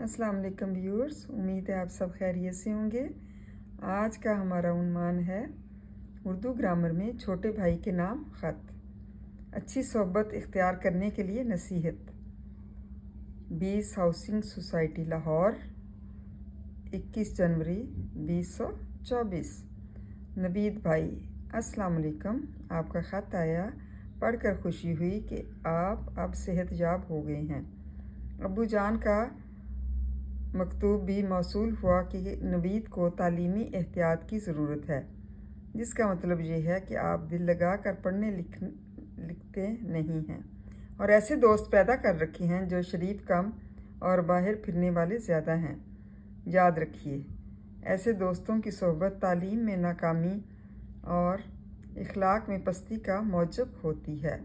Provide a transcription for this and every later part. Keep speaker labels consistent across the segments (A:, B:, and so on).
A: अस्सलाम वालेकुम व्यूअर्स, उम्मीद है आप सब खैरियत से होंगे। आज का हमारा उन्वान है उर्दू ग्रामर में छोटे भाई के नाम ख़त। अच्छी सोहबत इख्तियार करने के लिए नसीहत। 20 हाउसिंग सोसाइटी लाहौर, 21 जनवरी 2024। नवीद भाई, अस्सलाम वालेकुम। आपका ख़त आया, पढ़कर खुशी हुई कि आप अब सेहतयाब हो गए हैं। अब्बू जान का मकतूब भी मौसूल हुआ कि नवीद को तालीमी एहतियात की ज़रूरत है, जिसका मतलब ये है कि आप दिल लगा कर पढ़ने लिखते नहीं हैं और ऐसे दोस्त पैदा कर रखे हैं जो शरीफ कम और बाहर फिरने वाले ज़्यादा हैं। याद रखिए, ऐसे दोस्तों की सोहबत तालीम में नाकामी और इखलाक में पस्ती का मौजब होती है।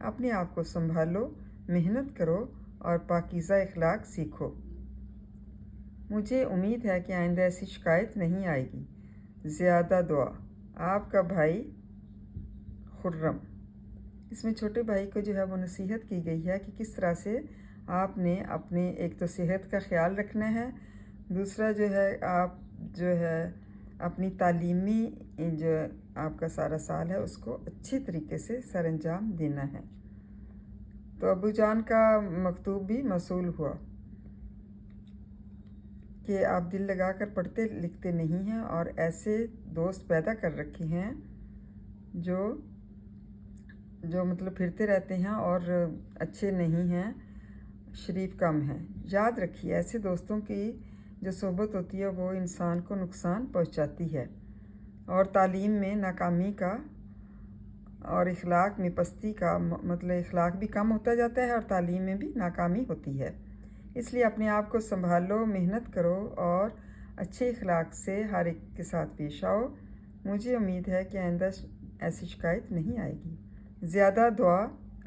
A: अपने आप को संभालो, मेहनत करो और पाकीज़ा इखलाक सीखो। मुझे उम्मीद है कि आइंदा ऐसी शिकायत नहीं आएगी। ज़्यादा दुआ, आपका भाई खुर्रम। इसमें छोटे भाई को जो है वो नसीहत की गई है कि किस तरह से आपने अपने एक तो सेहत का ख्याल रखना है, दूसरा जो है आप जो है अपनी तालीमी जो आपका सारा साल है उसको अच्छी तरीके से सर अंजाम देना है। तो अबू जान का मकतूब भी मौसूल हुआ कि आप दिल लगा कर पढ़ते लिखते नहीं हैं और ऐसे दोस्त पैदा कर रखे हैं जो मतलब फिरते रहते हैं और अच्छे नहीं हैं, शरीफ कम हैं। याद रखिए, ऐसे दोस्तों की जो सोहबत होती है वो इंसान को नुकसान पहुंचाती है और तालीम में नाकामी का और इखलाक में पस्ती का मतलब इखलाक भी कम होता जाता है और तालीम में भी नाकामी होती है। इसलिए अपने आप को संभालो, मेहनत करो और अच्छे इखलाक से हर एक के साथ पेश आओ। मुझे उम्मीद है कि आइंदा ऐसी शिकायत नहीं आएगी। ज़्यादा दुआ,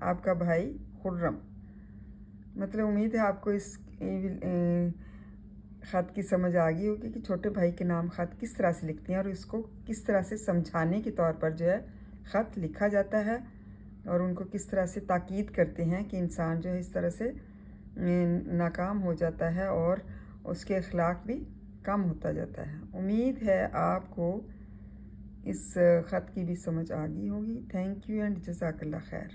A: आपका भाई खुर्रम। मतलब उम्मीद है आपको इस ख़त की समझ आ गई होगी कि छोटे भाई के नाम ख़त किस तरह से लिखते हैं और इसको किस तरह से समझाने के तौर पर जो है ख़त लिखा जाता है और उनको किस तरह से ताकीद करते हैं कि इंसान जो है इस तरह से नाकाम हो जाता है और उसके अखलाक भी कम होता जाता है। उम्मीद है आपको इस ख़त की भी समझ आ गई होगी। थैंक यू एंड जज़ाकल्लाह खैर।